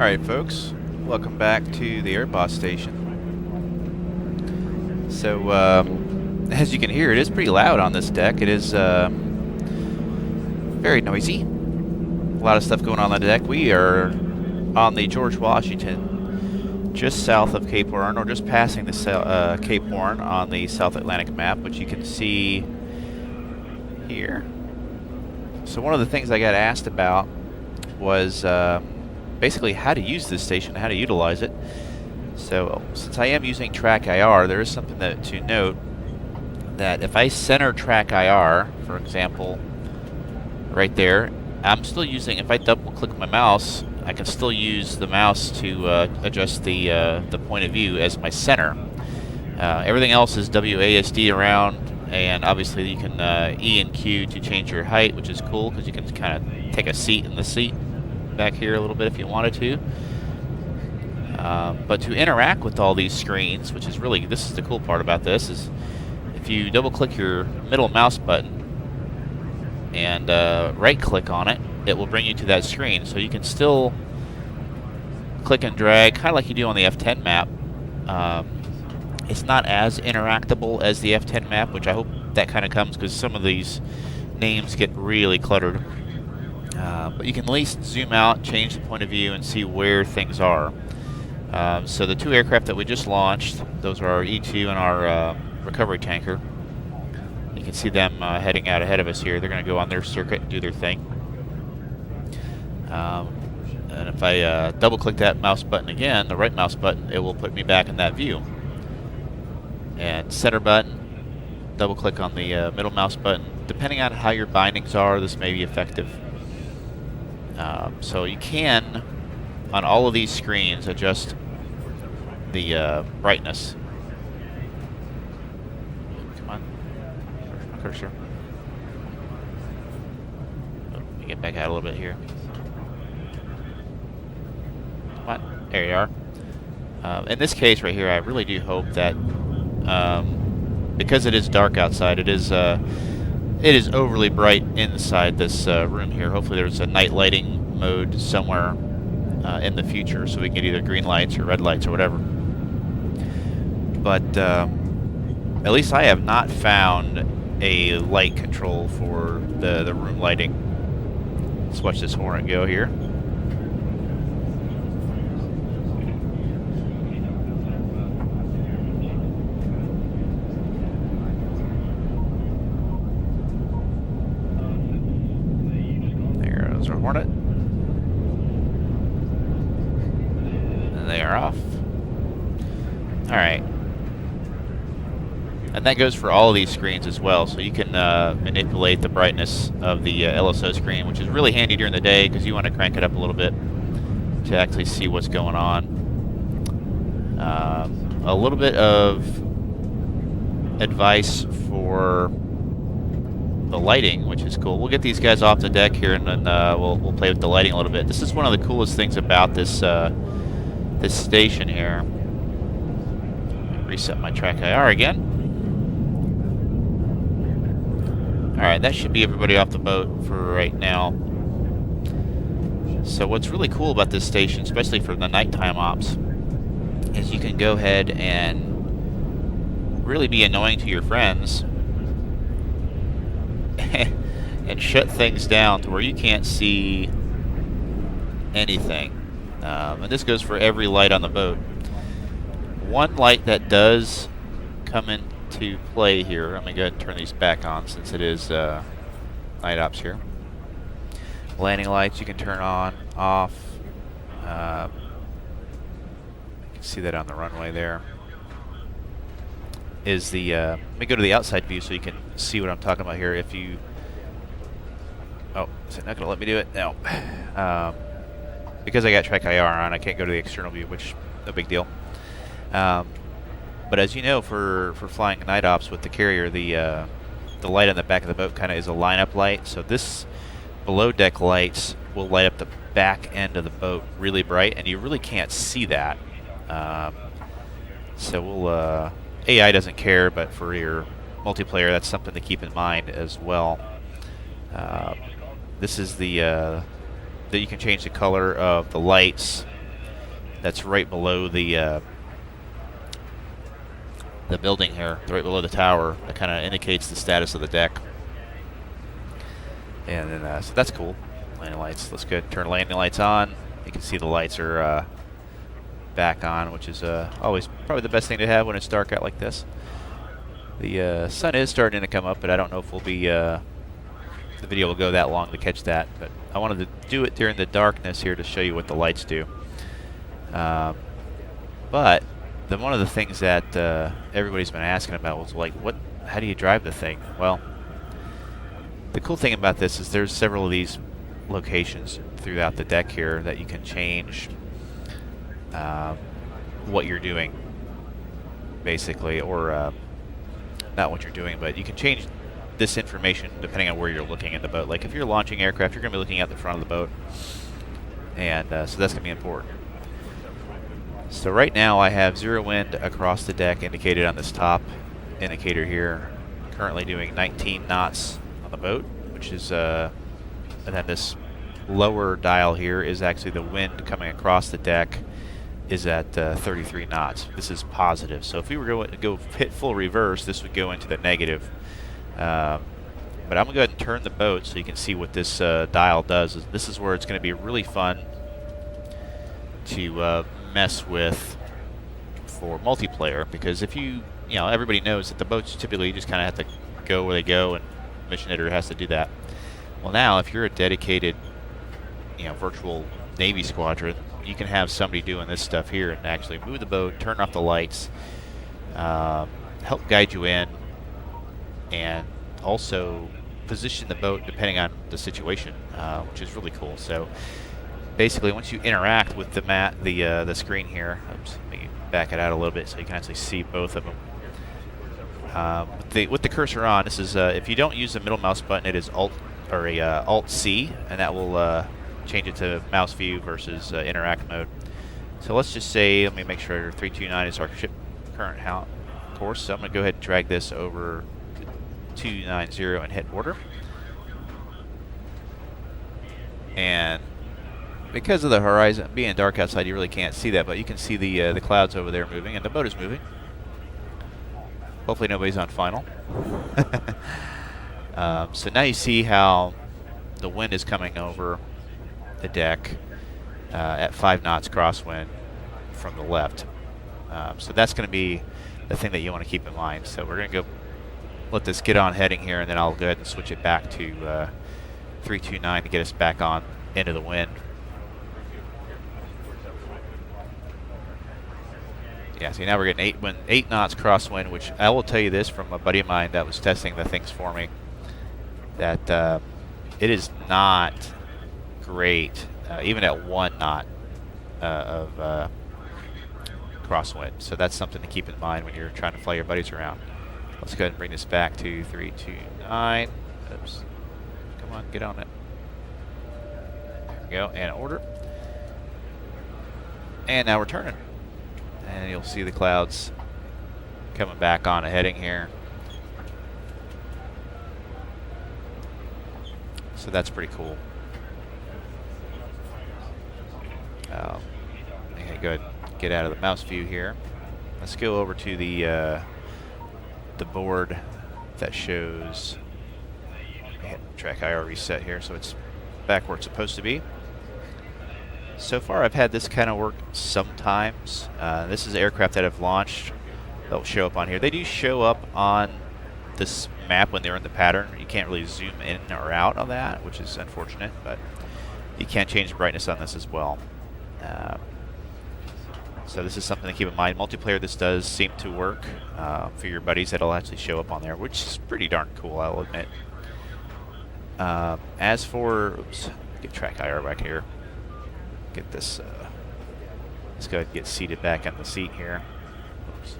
Alright folks, welcome back to the Airboss station. So, as you can hear, it is pretty loud on this deck. It is very noisy. A lot of stuff going on the deck. We are on the George Washington, just south of Cape Horn, or just passing the Cape Horn on the South Atlantic map, which you can see here. So one of the things I got asked about was basically how to use this station, how to utilize it. So since I am using track IR, there is something to note, that if I center track IR, for example, right there, I'm still using, if I double click my mouse, I can still use the mouse to adjust the point of view as my center. Everything else is WASD around, and obviously you can E and Q to change your height, which is cool because you can kind of take a seat in the seat back here a little bit if you wanted to. But to interact with all these screens, which is really, this is the cool part about this, is if you double click your middle mouse button and right click on it, it will bring you to that screen. So you can still click and drag, kind of like you do on the F10 map. It's not as interactable as the F10 map, which I hope that kind of comes because some of these names get really cluttered. But you can at least zoom out, change the point of view, and see where things are. So the two aircraft that we just launched, those are our E2 and our recovery tanker. You can see them heading out ahead of us here. They're going to go on their circuit and do their thing. And if I double-click that mouse button again, the right mouse button, it will put me back in that view. And center button, double-click on the middle mouse button. Depending on how your bindings are, this may be effective. So you can, on all of these screens, adjust the brightness. Come on, where's my cursor? Oh, let me get back out a little bit here. Come on, there you are. In this case right here, I really do hope that, because it is dark outside, it is overly bright inside this room here. Hopefully there's a night lighting mode somewhere in the future, so we can get either green lights or red lights or whatever. But at least I have not found a light control for the room lighting. Let's watch this Hornet go here. There's our Hornet. They are off. Alright. And that goes for all of these screens as well, so you can manipulate the brightness of the LSO screen, which is really handy during the day because you want to crank it up a little bit to actually see what's going on. A little bit of advice for the lighting, which is cool. We'll get these guys off the deck here, and then we'll play with the lighting a little bit. This is one of the coolest things about this this station here. Reset my track IR again. Alright, that should be everybody off the boat for right now. So what's really cool about this station, especially for the nighttime ops, is you can go ahead and really be annoying to your friends and shut things down to where you can't see anything. And this goes for every light on the boat. One light that does come into play here, I'm going to go ahead and turn these back on since it is night ops here. Landing lights you can turn on, off. You can see that on the runway there. Is the, let me go to the outside view so you can see what I'm talking about here. If you, oh, is it not going to let me do it? No. Because I got track IR on, I can't go to the external view, which no big deal. But as you know, for flying night ops with the carrier, the light on the back of the boat kind of is a lineup light. So this below deck lights will light up the back end of the boat really bright, and you really can't see that. So we'll AI doesn't care, but for your multiplayer, that's something to keep in mind as well. This is the that you can change the color of the lights that's right below the building here, right below the tower. That kind of indicates the status of the deck. And then, so that's cool. Landing lights. Let's go turn landing lights on. You can see the lights are back on, which is always probably the best thing to have when it's dark out like this. The sun is starting to come up, but I don't know if we'll be the video will go that long to catch that. But I wanted to do it during the darkness here to show you what the lights do. But one of the things that everybody's been asking about was like, how do you drive the thing? Well, the cool thing about this is there's several of these locations throughout the deck here that you can change what you're doing, basically, or not what you're doing, but you can change this information depending on where you're looking in the boat. Like if you're launching aircraft, you're going to be looking at the front of the boat, and so that's going to be important. So right now I have 0 wind across the deck indicated on this top indicator here. Currently doing 19 knots on the boat, which is, and then this lower dial here is actually the wind coming across the deck is at 33 knots. This is positive. So if we were going to go hit full reverse, this would go into the negative. But I'm going to go ahead and turn the boat so you can see what this dial does. This is where it's going to be really fun to mess with for multiplayer, because if you know, everybody knows that the boats typically just kind of have to go where they go, and mission editor has to do that. Well, now if you're a dedicated, virtual Navy squadron, you can have somebody doing this stuff here and actually move the boat, turn off the lights, help guide you in, and also position the boat depending on the situation, which is really cool. So basically, once you interact with the screen here, oops, let me back it out a little bit so you can actually see both of them. With the cursor on, this is if you don't use the middle mouse button, it is Alt C, and that will change it to mouse view versus interact mode. So let's just say, let me make sure 329 is our ship current course. So I'm going to go ahead and drag this over to 290 and hit order. And because of the horizon being dark outside, you really can't see that, but you can see the clouds over there moving, and the boat is moving. Hopefully nobody's on final. So now you see how the wind is coming over the deck at 5 knots crosswind from the left. So that's going to be the thing that you want to keep in mind. So we're going to go let this get on heading here, and then I'll go ahead and switch it back to 329 to get us back on into the wind. Yeah, see, now we're getting 8 knots crosswind, which I will tell you this from a buddy of mine that was testing the things for me, that it is not great, even at 1 knot of crosswind. So that's something to keep in mind when you're trying to fly your buddies around. Let's go ahead and bring this back to 329. Oops. Come on, get on it. There we go, and order. And now we're turning. And you'll see the clouds coming back on a heading here. So that's pretty cool. Okay, go ahead and get out of the mouse view here. Let's go over to the board that shows track IR reset here, so it's back where it's supposed to be. So far, I've had this kind of work sometimes. This is aircraft that have launched. They'll show up on here. They do show up on this map when they're in the pattern. You can't really zoom in or out on that, which is unfortunate, but you can change the brightness on this as well. So this is something to keep in mind. Multiplayer, this does seem to work for your buddies. That'll actually show up on there, which is pretty darn cool, I'll admit. As for, oops, get track IR back here. Get this, let's go ahead and get seated back on the seat here. Oops.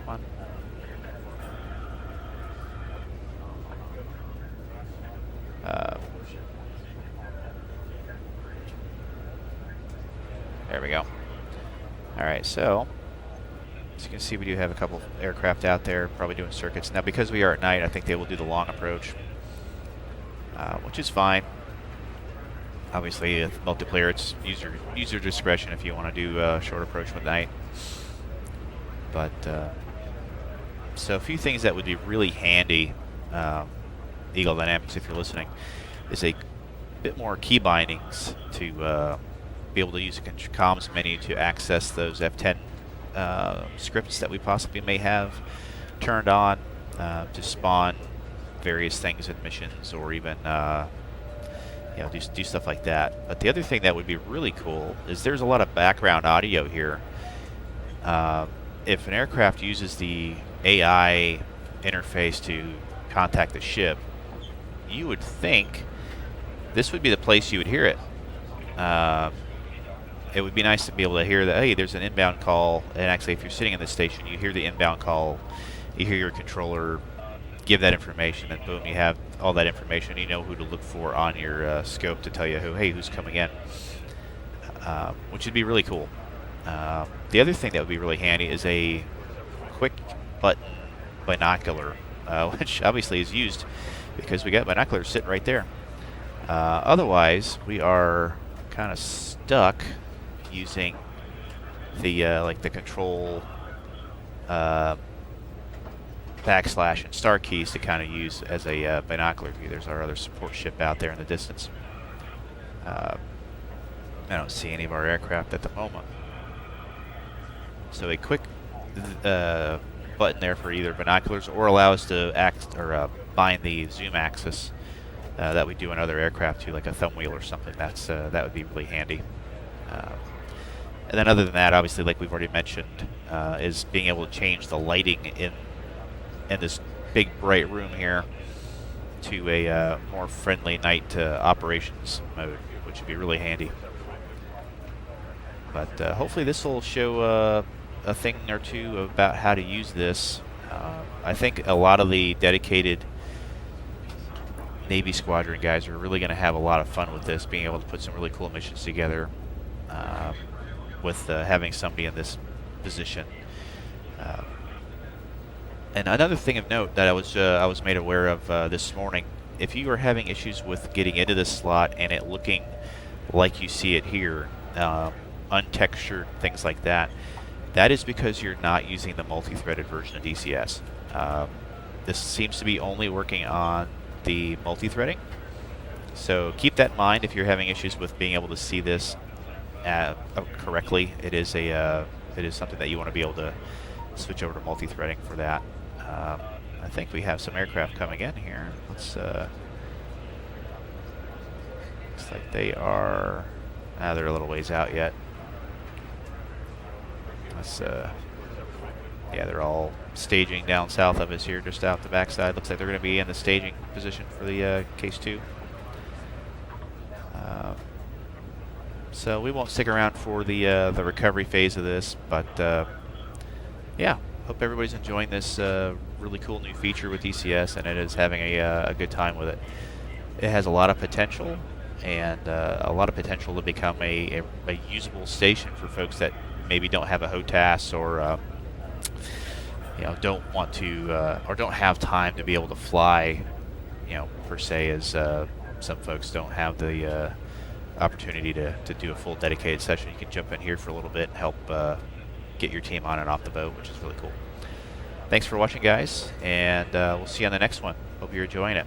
Come on. There we go. Alright, so as you can see, we do have a couple aircraft out there probably doing circuits. Now, because we are at night, I think they will do the long approach, which is fine. Obviously, with multiplayer, it's user discretion if you want to do short approach with night. But so a few things that would be really handy, Eagle Dynamics, if you're listening, is a bit more key bindings to be able to use the comms menu to access those F10 scripts that we possibly may have turned on to spawn various things in missions, or even do stuff like that. But the other thing that would be really cool is there's a lot of background audio here. If an aircraft uses the AI interface to contact the ship, you would think this would be the place you would hear it. It would be nice to be able to hear that, hey, there's an inbound call, and actually if you're sitting in the station, you hear the inbound call, you hear your controller give that information, and boom, you have all that information. You know who to look for on your scope to tell you, who's coming in, which would be really cool. The other thing that would be really handy is a quick button binocular, which obviously is used because we got binoculars sitting right there. Otherwise, we are kind of stuck using the the control backslash and star keys to kind of use as a binocular view. There's our other support ship out there in the distance. I don't see any of our aircraft at the moment. So a quick button there for either binoculars or allow us to bind the zoom axis that we do in other aircraft too, like a thumb wheel or something. That would be really handy. And then other than that, obviously, like we've already mentioned, is being able to change the lighting in this big bright room here to a more friendly night operations mode, which would be really handy. But hopefully this will show a thing or two about how to use this. I think a lot of the dedicated Navy squadron guys are really going to have a lot of fun with this, being able to put some really cool missions together with having somebody in this position. And another thing of note that I was made aware of this morning, if you are having issues with getting into this slot and it looking like you see it here, untextured, things like that, that is because you're not using the multi-threaded version of DCS. This seems to be only working on the multi-threading, so keep that in mind if you're having issues with being able to see this correctly. It is something that you want to be able to switch over to multi-threading for that. I think we have some aircraft coming in here. Looks like they are. They're a little ways out yet. Yeah, they're all staging down south of us here, just out the backside. Looks like they're going to be in the staging position for the Case 2. So we won't stick around for the recovery phase of this, but yeah, hope everybody's enjoying this really cool new feature with DCS, and it is having a good time with it. It has a lot of potential, and a lot of potential to become a usable station for folks that maybe don't have a HOTAS or don't want to or don't have time to be able to fly, per se, as some folks don't have the opportunity to do a full dedicated session. You can jump in here for a little bit and help get your team on and off the boat, which is really cool. Thanks for watching, guys, and we'll see you on the next one. Hope you're enjoying it.